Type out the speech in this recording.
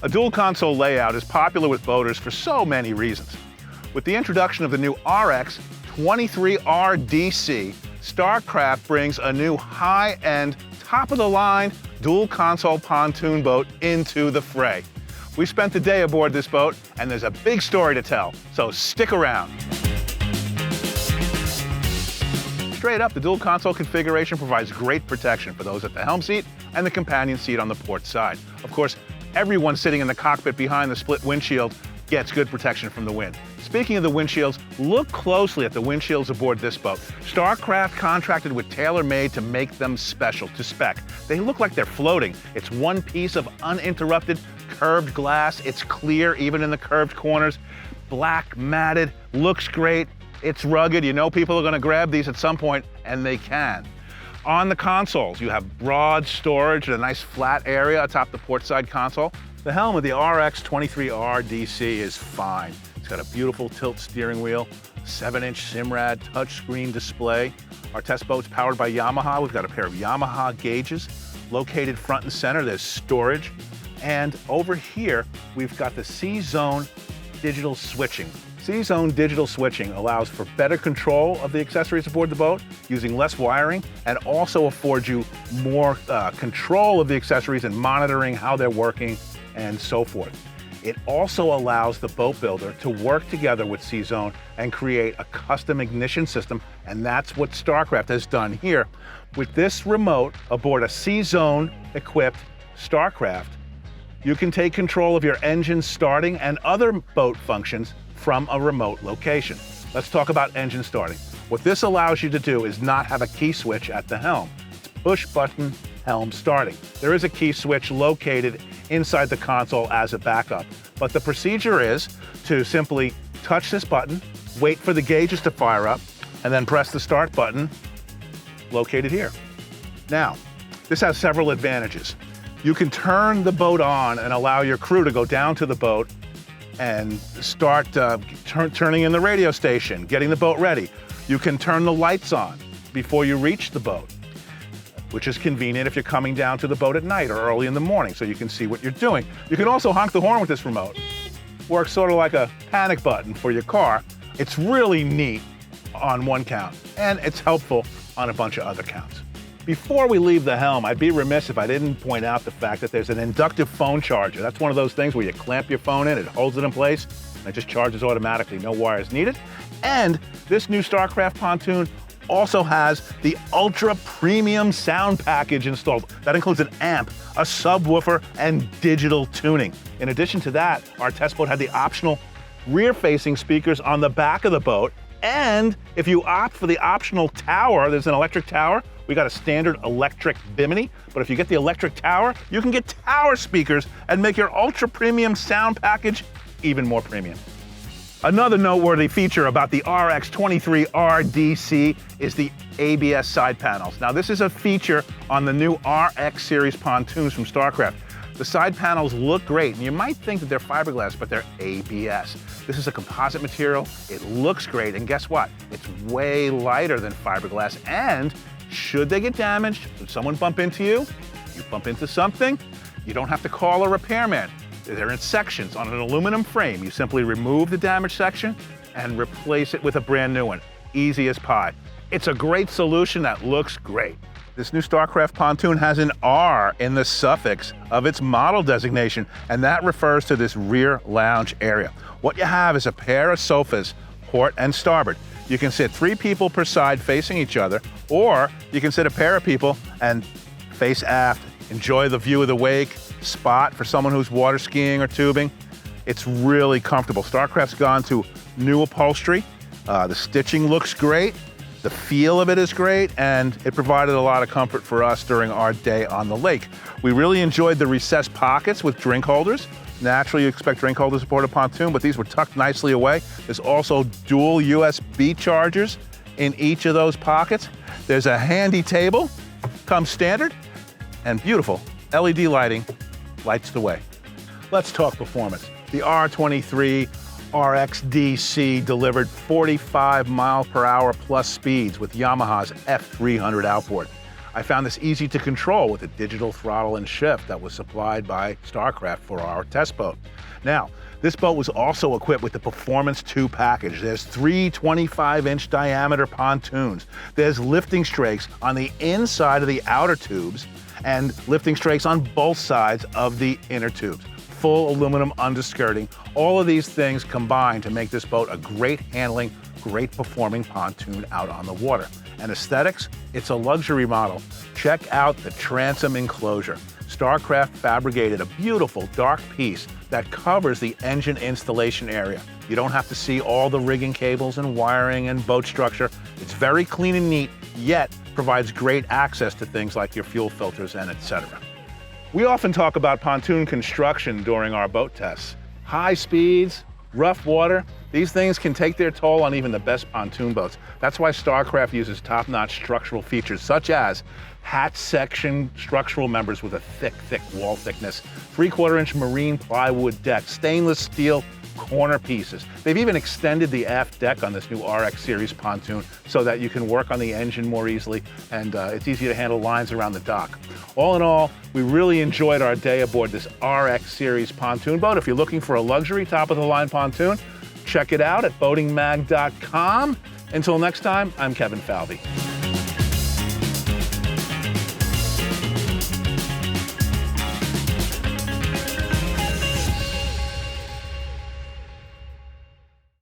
A dual console layout is popular with boaters for so many reasons. With the introduction of the new RX 23R DC, Starcraft brings a new high-end, top-of-the-line dual console pontoon boat into the fray. We spent the day aboard this boat, and there's a big story to tell, so stick around. Straight up, the dual console configuration provides great protection for those at the helm seat and the companion seat on the port side. Of course, everyone sitting in the cockpit behind the split windshield gets good protection from the wind. Speaking of the windshields, look closely at the windshields aboard this boat. Starcraft contracted with TaylorMade to make them special, to spec. They look like they're floating. It's one piece of uninterrupted curved glass. It's clear even in the curved corners. Black, matted, looks great. It's rugged. You know people are gonna grab these at some point, and they can. On the consoles, you have broad storage and a nice flat area atop the port side console. The helm of the RX 23R DC is fine. It's got a beautiful tilt steering wheel, 7-inch Simrad touchscreen display. Our test boat's powered by Yamaha. We've got a pair of Yamaha gauges located front and center. There's storage. And over here, we've got the C-Zone digital switching. C-Zone digital switching allows for better control of the accessories aboard the boat using less wiring, and also affords you more control of the accessories and monitoring how they're working and so forth. It also allows the boat builder to work together with C-Zone and create a custom ignition system, and that's what Starcraft has done here. With this remote aboard a C-Zone equipped Starcraft, you can take control of your engine starting and other boat functions from a remote location. Let's talk about engine starting. What this allows you to do is not have a key switch at the helm. It's push button helm starting. There is a key switch located inside the console as a backup, but the procedure is to simply touch this button, wait for the gauges to fire up, and then press the start button located here. Now, this has several advantages. You can turn the boat on and allow your crew to go down to the boat and start turning in the radio station, getting the boat ready. You can turn the lights on before you reach the boat, which is convenient if you're coming down to the boat at night or early in the morning so you can see what you're doing. You can also honk the horn with this remote. Works sort of like a panic button for your car. It's really neat on one count, and it's helpful on a bunch of other counts. Before we leave the helm, I'd be remiss if I didn't point out the fact that there's an inductive phone charger. That's one of those things where you clamp your phone in, it holds it in place, and it just charges automatically, no wires needed. And this new Starcraft pontoon also has the ultra premium sound package installed. That includes an amp, a subwoofer, and digital tuning. In addition to that, our test boat had the optional rear-facing speakers on the back of the boat. And if you opt for the optional tower, there's an electric tower. We got a standard electric bimini, but if you get the electric tower, you can get tower speakers and make your ultra premium sound package even more premium. Another noteworthy feature about the RX 23R DC is the ABS side panels. Now, this is a feature on the new RX series pontoons from Starcraft. The side panels look great, and you might think that they're fiberglass, but they're ABS. This is a composite material. It looks great, and guess what? It's way lighter than fiberglass, and should they get damaged, should someone bump into you, you bump into something, you don't have to call a repairman. They're in sections on an aluminum frame. You simply remove the damaged section and replace it with a brand new one. Easy as pie. It's a great solution that looks great. This new Starcraft pontoon has an R in the suffix of its model designation, and that refers to this rear lounge area. What you have is a pair of sofas, port and starboard. You can sit 3 people per side facing each other, or you can sit a pair of people and face aft, enjoy the view of the wake, spot for someone who's water skiing or tubing. It's really comfortable. Starcraft's gone to new upholstery. The stitching looks great. The feel of it is great, and it provided a lot of comfort for us during our day on the lake. We really enjoyed the recessed pockets with drink holders. Naturally, you expect drink holders aboard a pontoon, but these were tucked nicely away. There's also dual USB chargers in each of those pockets. There's a handy table, comes standard, and beautiful LED lighting lights the way. Let's talk performance. The R23 RX DC delivered 45 mile per hour plus speeds with Yamaha's F300 outboard. I found this easy to control with a digital throttle and shift that was supplied by Starcraft for our test boat. Now, this boat was also equipped with the Performance 2 package. There's 3 25-inch diameter pontoons. There's lifting strakes on the inside of the outer tubes and lifting strakes on both sides of the inner tubes. Full aluminum underskirting. All of these things combine to make this boat a great handling, great performing pontoon out on the water. And aesthetics, it's a luxury model. Check out the transom enclosure. Starcraft fabricated a beautiful dark piece that covers the engine installation area. You don't have to see all the rigging cables and wiring and boat structure. It's very clean and neat, yet provides great access to things like your fuel filters and etc. We often talk about pontoon construction during our boat tests. High speeds, rough water, these things can take their toll on even the best pontoon boats. That's why Starcraft uses top-notch structural features such as hatch section structural members with a thick wall thickness, 3/4-inch marine plywood deck, stainless steel corner pieces. They've even extended the aft deck on this new RX series pontoon so that you can work on the engine more easily, and it's easy to handle lines around the dock. All in all, we really enjoyed our day aboard this RX series pontoon boat. If you're looking for a luxury top-of-the-line pontoon, check it out at boatingmag.com. Until next time, I'm Kevin Falvey.